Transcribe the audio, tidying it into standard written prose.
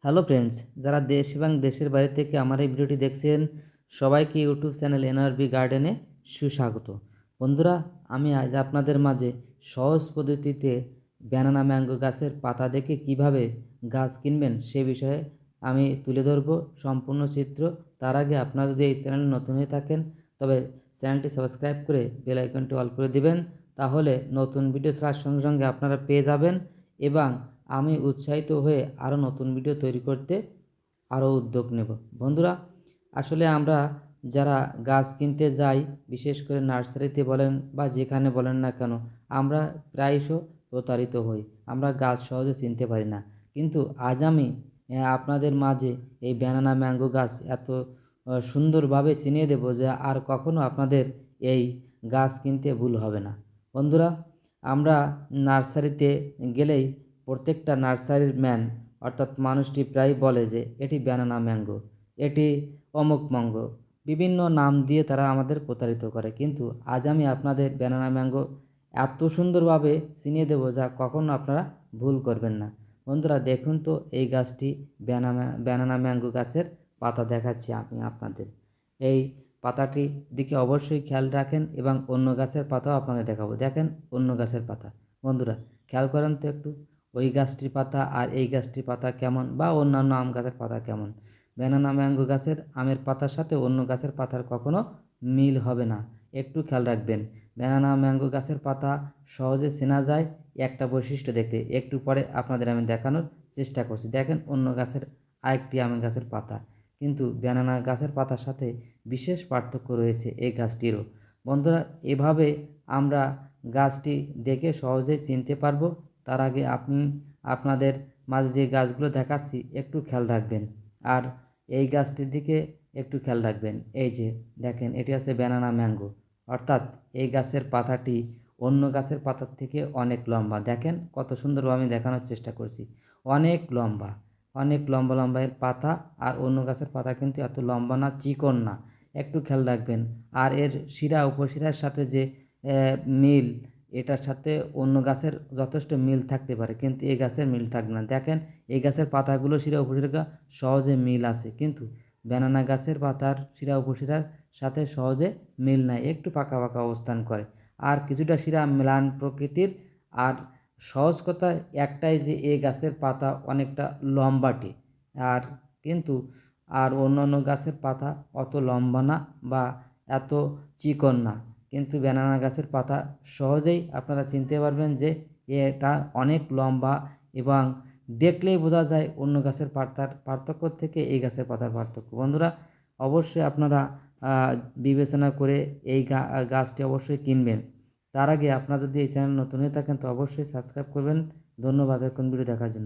Hello friends, যারা দেশ এবং দেশের বাইরে থেকে আমার এই ভিডিওটি দেখছেন সবাইকে ইউটিউব চ্যানেল এনআরবি গার্ডেনে সুস্বাগত। বন্ধুরা, আমি আজ আপনাদের মাঝে সহজ পদ্ধতিতে ব্যানানা ম্যাঙ্গো গাছের পাতা দেখে কিভাবে গাছ কিনবেন সে বিষয়ে আমি তুলে ধরব সম্পূর্ণ চিত্র। তার আগে আপনারা যদি এই চ্যানেলে নতুন হয়ে থাকেন তবে চ্যানেলটি সাবস্ক্রাইব করে বেল আইকনটি অল করে দিবেন, তাহলে নতুন ভিডিও ছাড়ার সঙ্গে সঙ্গে আপনারা পেয়ে যাবেন এবং আমি উৎসাহিত হয়ে আরও নতুন ভিডিও তৈরি করতে আরও উদ্যোগ নেব। বন্ধুরা, আসলে আমরা যারা গাছ কিনতে যাই, বিশেষ করে নার্সারিতে বলেন বা যেখানে বলেন না কেন, আমরা প্রায়শ প্রতারিত হই। আমরা গাছ সহজে চিনতে পারি না। কিন্তু আজ আমি আপনাদের মাঝে এই ব্যানানা ম্যাঙ্গো গাছ এত সুন্দরভাবে চিনিয়ে দেব যে আর কখনো আপনাদের এই গাছ কিনতে ভুল হবে না। বন্ধুরা, আমরা নার্সারিতে গেলেই প্রত্যেকটা নার্সারির ম্যান অর্থাৎ মানুষটি প্রায় বলে যে এটি ব্যানানা ম্যাঙ্গো, এটি অমুক ম্যাঙ্গো, বিভিন্ন নাম দিয়ে তারা আমাদের প্রতারিত করে। কিন্তু আজ আমি আপনাদের ব্যানানা ম্যাঙ্গো এত সুন্দরভাবে চিনিয়ে দেবো যা কখনো আপনারা ভুল করবেন না। বন্ধুরা, দেখুন তো এই গাছটি ব্যানানা ম্যাঙ্গো গাছের পাতা দেখাচ্ছি আমি আপনাদের। এই পাতাটি দিকে অবশ্যই খেয়াল রাখেন এবং অন্য গাছের পাতাও আপনাদের দেখাবো। দেখেন অন্য গাছের পাতা। বন্ধুরা, খেয়াল করেন তো একটু ওই গাছটির পাতা আর এই গাছটির পাতা কেমন, বা অন্যান্য আম গাছের পাতা কেমন। ব্যানানা ম্যাঙ্গো গাছের আমের পাতার সাথে অন্য গাছের পাতার কখনো মিল হবে না, একটু খেয়াল রাখবেন। ব্যানানা ম্যাঙ্গো গাছের পাতা সহজে চেনা যায় একটা বৈশিষ্ট্য দেখতে, একটু পরে আপনাদের আমি দেখানোর চেষ্টা করছি। দেখেন অন্য গাছের আরেকটি আমের গাছের পাতা, কিন্তু ব্যানানা গাছের পাতার সাথে বিশেষ পার্থক্য রয়েছে এই গাছটিরও। বন্ধুরা, এভাবে আমরা গাছটি দেখে সহজেই চিনতে পারবো। তার আগে আপনি আপনাদের মাঝে যে গাছগুলো দেখাচ্ছি একটু খেয়াল রাখবেন, আর এই গাছটির দিকে একটু খেয়াল রাখবেন। এই যে দেখেন, এটি আছে ব্যানানা ম্যাঙ্গো, অর্থাৎ এই গাছের পাতাটি অন্য গাছের পাতার থেকে অনেক লম্বা। দেখেন কত সুন্দরভাবে আমি দেখানোর চেষ্টা করছি, অনেক লম্বা, অনেক লম্বা লম্বা এর পাতা। আর অন্য গাছের পাতা কিন্তু এত লম্বা না, চিকন না, একটু খেয়াল রাখবেন। আর এর শিরা উপশিরার সাথে যে মিল, এটার সাথে অন্য গাছের যথেষ্ট মিল থাকতে পারে, কিন্তু এই গাছের মিল থাকবে না। দেখেন এই গাছের পাতাগুলো শিরা উপশিরা সহজে মিল আছে, কিন্তু ব্যানানা গাছের পাতার শিরা উপশিরার সাথে সহজে মিল নাই, একটু পাকা পাকা অবস্থান করে। আর কিছুটা শিরা ম্লান প্রকৃতির। আর সহজ কথা একটাই যে এই গাছের পাতা অনেকটা লম্বাটে, আর কিন্তু আর অন্যান্য গাছের পাতা অত লম্বা না বা এত চিকন না। কিন্তু ব্যানানা গাছের পাতা সহজেই আপনারা চিনতে পারবেন যে এটা অনেক লম্বা, এবং দেখলেই বোঝা যায় অন্য গাছের পাতার পার্থক্য থেকে এই গাছের পাতার পার্থক্য। বন্ধুরা, অবশ্যই আপনারা বিবেচনা করে এই গাছটি অবশ্যই কিনবেন। তার আগে আপনারা যদি এই চ্যানেল নতুন হয়ে থাকেন তো অবশ্যই সাবস্ক্রাইব করবেন। ধন্যবাদ এখন ভিডিও দেখার জন্য।